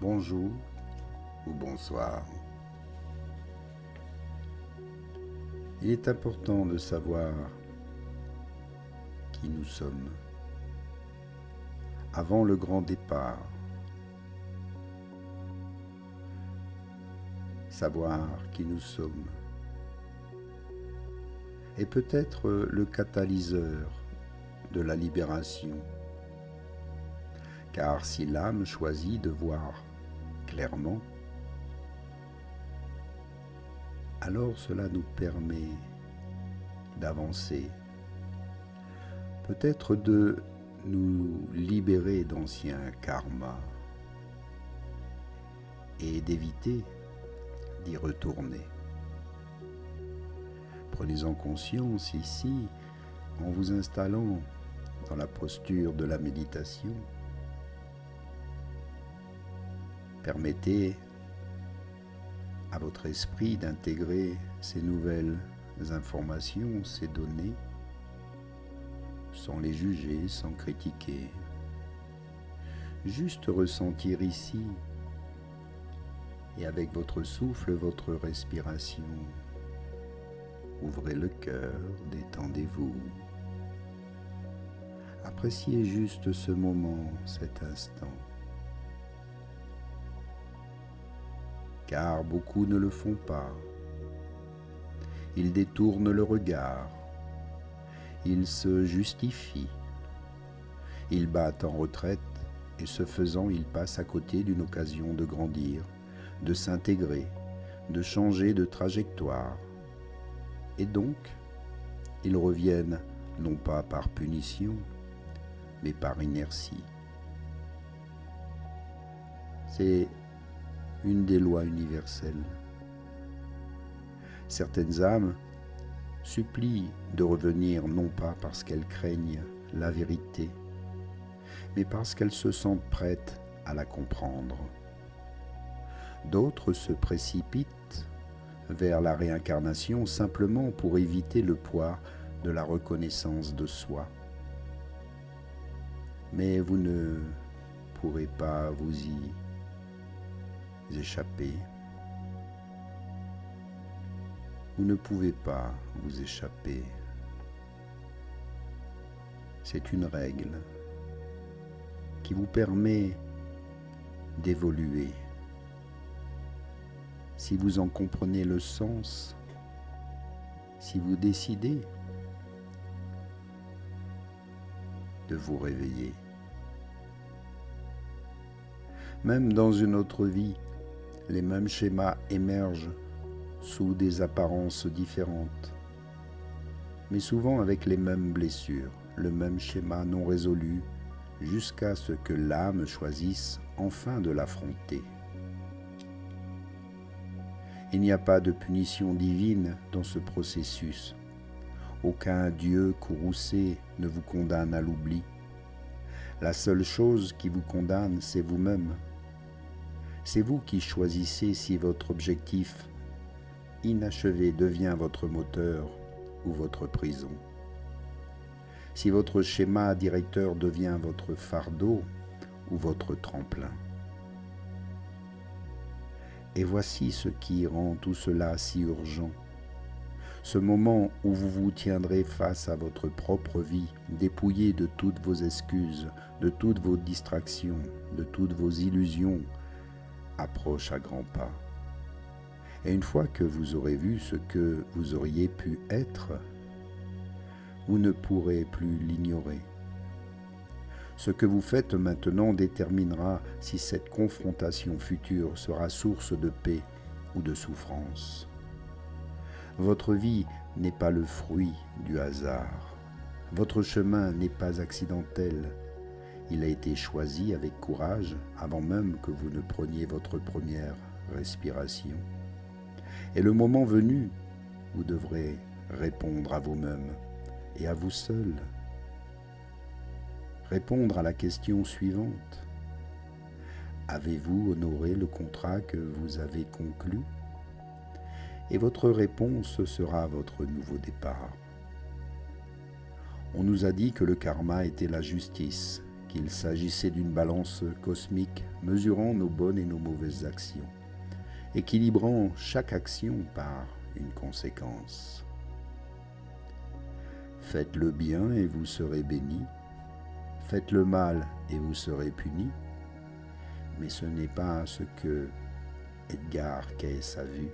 bonjour ou bonsoir. Il est important de savoir qui nous sommes avant le grand départ. Savoir qui nous sommes est peut-être le catalyseur de la libération. Car si l'âme choisit de voir clairement, alors cela nous permet d'avancer, peut-être de nous libérer d'anciens karmas et d'éviter d'y retourner. Prenez-en conscience ici en vous installant dans la posture de la méditation. Permettez à votre esprit d'intégrer ces nouvelles informations, ces données, sans les juger, sans critiquer. Juste ressentir ici, et avec votre souffle, votre respiration. Ouvrez le cœur, détendez-vous. Appréciez juste ce moment, cet instant. Car beaucoup ne le font pas. Ils détournent le regard. Ils se justifient. Ils battent en retraite et ce faisant, ils passent à côté d'une occasion de grandir, de s'intégrer, de changer de trajectoire. Et donc, ils reviennent non pas par punition, mais par inertie. C'est une des lois universelles. Certaines âmes supplient de revenir non pas parce qu'elles craignent la vérité, mais parce qu'elles se sentent prêtes à la comprendre. D'autres se précipitent vers la réincarnation simplement pour éviter le poids de la reconnaissance de soi. Mais vous ne pourrez pas vous y échapper. Vous ne pouvez pas vous échapper. C'est une règle qui vous permet d'évoluer. Si vous en comprenez le sens, si vous décidez de vous réveiller. Même dans une autre vie, les mêmes schémas émergent sous des apparences différentes, mais souvent avec les mêmes blessures, le même schéma non résolu, jusqu'à ce que l'âme choisisse enfin de l'affronter. Il n'y a pas de punition divine dans ce processus. Aucun dieu courroucé ne vous condamne à l'oubli. La seule chose qui vous condamne, c'est vous-même. C'est vous qui choisissez si votre objectif inachevé devient votre moteur ou votre prison. Si votre schéma directeur devient votre fardeau ou votre tremplin. Et voici ce qui rend tout cela si urgent. Ce moment où vous vous tiendrez face à votre propre vie, dépouillé de toutes vos excuses, de toutes vos distractions, de toutes vos illusions, approche à grands pas. Et une fois que vous aurez vu ce que vous auriez pu être, vous ne pourrez plus l'ignorer. Ce que vous faites maintenant déterminera si cette confrontation future sera source de paix ou de souffrance. Votre vie n'est pas le fruit du hasard. Votre chemin n'est pas accidentel. Il a été choisi avec courage avant même que vous ne preniez votre première respiration. Et le moment venu, vous devrez répondre à vous-même et à vous seul. Répondre à la question suivante. Avez-vous honoré le contrat que vous avez conclu? Et votre réponse sera votre nouveau départ. On nous a dit que le karma était la justice qu'il s'agissait d'une balance cosmique mesurant nos bonnes et nos mauvaises actions, équilibrant chaque action par une conséquence. Faites le bien et vous serez béni, faites le mal et vous serez puni, mais ce n'est pas ce que Edgar Cayce a vu.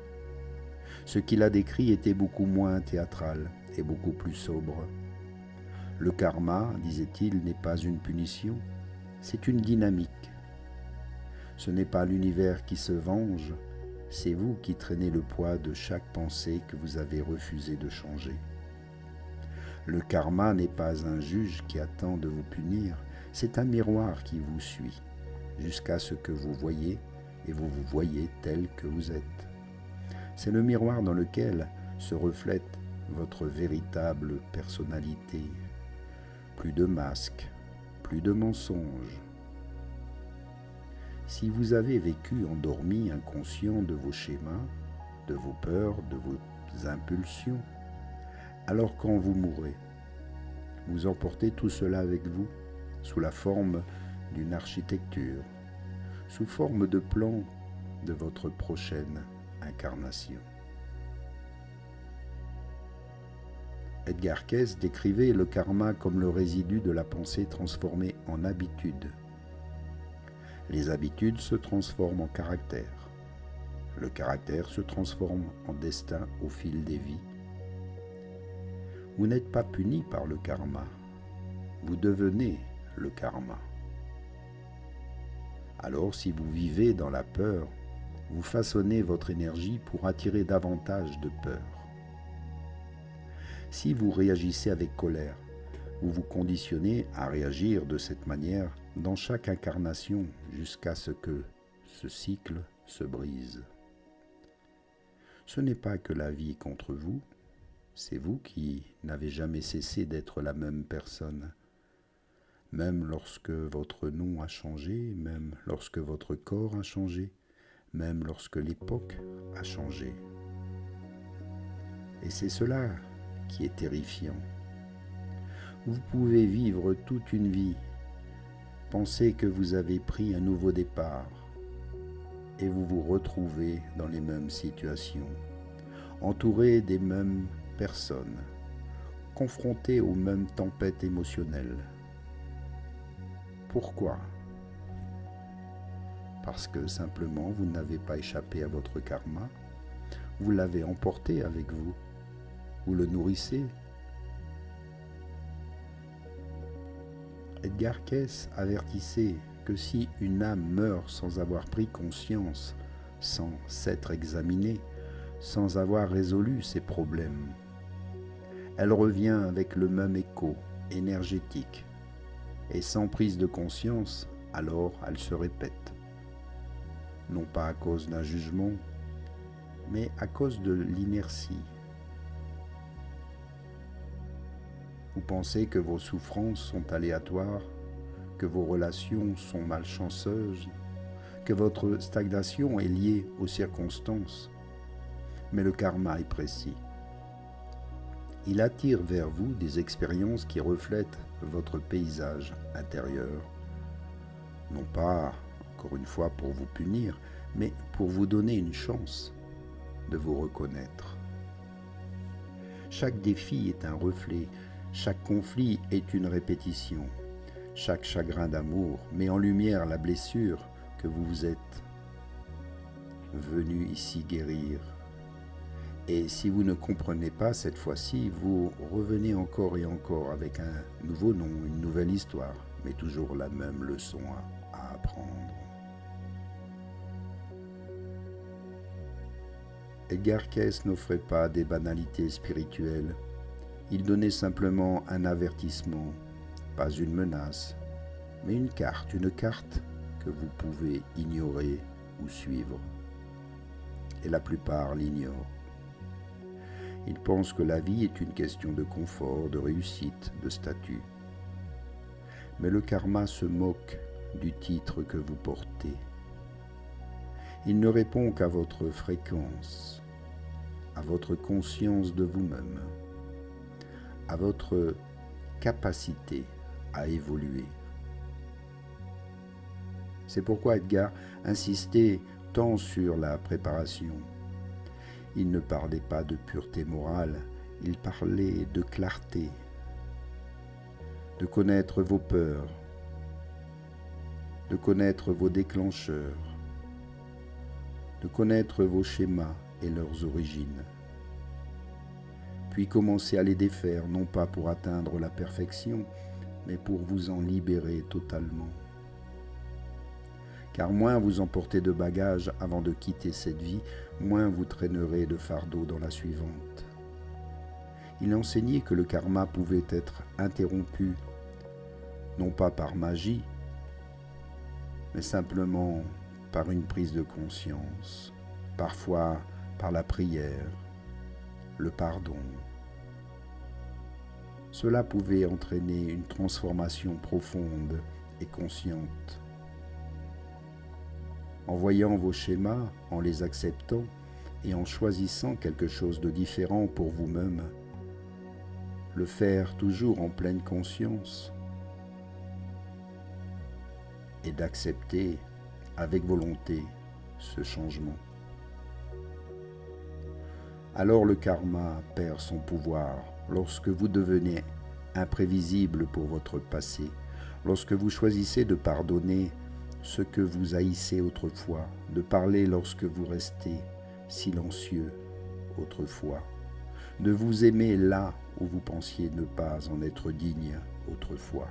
Ce qu'il a décrit était beaucoup moins théâtral et beaucoup plus sobre. Le karma, disait-il, n'est pas une punition, c'est une dynamique. Ce n'est pas l'univers qui se venge, c'est vous qui traînez le poids de chaque pensée que vous avez refusé de changer. Le karma n'est pas un juge qui attend de vous punir, c'est un miroir qui vous suit, jusqu'à ce que vous voyez et vous vous voyez tel que vous êtes. C'est le miroir dans lequel se reflète votre véritable personnalité. Plus de masques, plus de mensonges. Si vous avez vécu endormi, inconscient de vos schémas, de vos peurs, de vos impulsions, alors quand vous mourrez, vous emportez tout cela avec vous, sous la forme d'une architecture, sous forme de plan de votre prochaine incarnation. Edgar Cayce décrivait le karma comme le résidu de la pensée transformée en habitude. Les habitudes se transforment en caractère. Le caractère se transforme en destin au fil des vies. Vous n'êtes pas puni par le karma, vous devenez le karma. Alors si vous vivez dans la peur, vous façonnez votre énergie pour attirer davantage de peur. Si vous réagissez avec colère, vous vous conditionnez à réagir de cette manière dans chaque incarnation jusqu'à ce que ce cycle se brise. Ce n'est pas que la vie est contre vous, c'est vous qui n'avez jamais cessé d'être la même personne. Même lorsque votre nom a changé, même lorsque votre corps a changé, même lorsque l'époque a changé. Et c'est cela qui est terrifiant. Vous pouvez vivre toute une vie, penser que vous avez pris un nouveau départ, et vous vous retrouvez dans les mêmes situations, entouré des mêmes personnes, confronté aux mêmes tempêtes émotionnelles. Pourquoi ? Parce que simplement vous n'avez pas échappé à votre karma, vous l'avez emporté avec vous, vous le nourrissez. Edgar Cayce avertissait que si une âme meurt sans avoir pris conscience, sans s'être examinée, sans avoir résolu ses problèmes, elle revient avec le même écho énergétique, et sans prise de conscience, alors elle se répète. Non pas à cause d'un jugement, mais à cause de l'inertie. Vous pensez que vos souffrances sont aléatoires, que vos relations sont malchanceuses, que votre stagnation est liée aux circonstances. Mais le karma est précis. Il attire vers vous des expériences qui reflètent votre paysage intérieur, non pas, encore une fois, pour vous punir, mais pour vous donner une chance de vous reconnaître. Chaque défi est un reflet, chaque conflit est une répétition, chaque chagrin d'amour met en lumière la blessure que vous êtes venu ici guérir. Et si vous ne comprenez pas cette fois-ci, vous revenez encore et encore avec un nouveau nom, une nouvelle histoire, mais toujours la même leçon à apprendre. Edgar Cayce n'offrait pas des banalités spirituelles, il donnait simplement un avertissement, pas une menace, mais une carte que vous pouvez ignorer ou suivre. Et la plupart l'ignorent. Ils pensent que la vie est une question de confort, de réussite, de statut. Mais le karma se moque du titre que vous portez. Il ne répond qu'à votre fréquence, à votre conscience de vous-même, à votre capacité à évoluer. C'est pourquoi Edgar insistait tant sur la préparation. Il ne parlait pas de pureté morale, il parlait de clarté, de connaître vos peurs, de connaître vos déclencheurs, de connaître vos schémas et leurs origines, puis commencer à les défaire, non pas pour atteindre la perfection, mais pour vous en libérer totalement. Car moins vous emportez de bagages avant de quitter cette vie, moins vous traînerez de fardeau dans la suivante. Il enseignait que le karma pouvait être interrompu, non pas par magie, mais simplement par une prise de conscience, parfois par la prière, le pardon. Cela pouvait entraîner une transformation profonde et consciente. En voyant vos schémas, en les acceptant et en choisissant quelque chose de différent pour vous-même, le faire toujours en pleine conscience et d'accepter avec volonté ce changement. Alors le karma perd son pouvoir lorsque vous devenez imprévisible pour votre passé, lorsque vous choisissez de pardonner ce que vous haïssez autrefois, de parler lorsque vous restez silencieux autrefois, de vous aimer là où vous pensiez ne pas en être digne autrefois.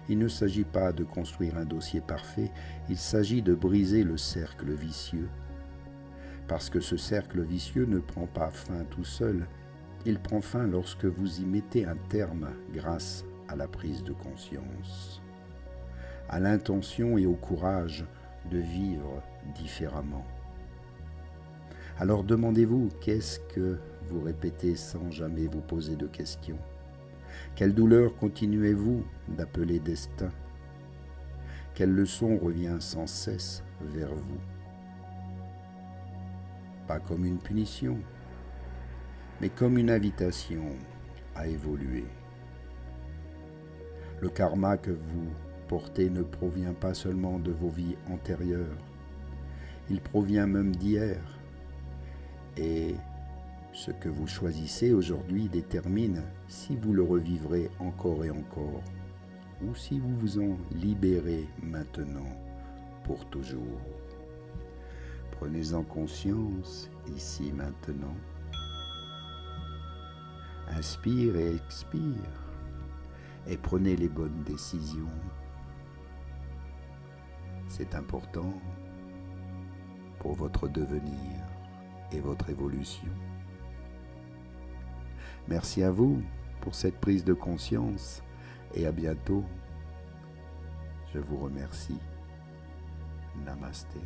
Il ne s'agit pas de construire un dossier parfait, il s'agit de briser le cercle vicieux. Parce que ce cercle vicieux ne prend pas fin tout seul, il prend fin lorsque vous y mettez un terme grâce à la prise de conscience, à l'intention et au courage de vivre différemment. Alors demandez-vous, qu'est-ce que vous répétez sans jamais vous poser de questions? Quelle douleur continuez-vous d'appeler destin? Quelle leçon revient sans cesse vers vous? Pas comme une punition, mais comme une invitation à évoluer. Le karma que vous portez ne provient pas seulement de vos vies antérieures, il provient même d'hier. Et ce que vous choisissez aujourd'hui détermine si vous le revivrez encore et encore, ou si vous vous en libérez maintenant pour toujours. Prenez-en conscience ici maintenant. Inspire et expire et prenez les bonnes décisions. C'est important pour votre devenir et votre évolution. Merci à vous pour cette prise de conscience et à bientôt. Je vous remercie. Namasté.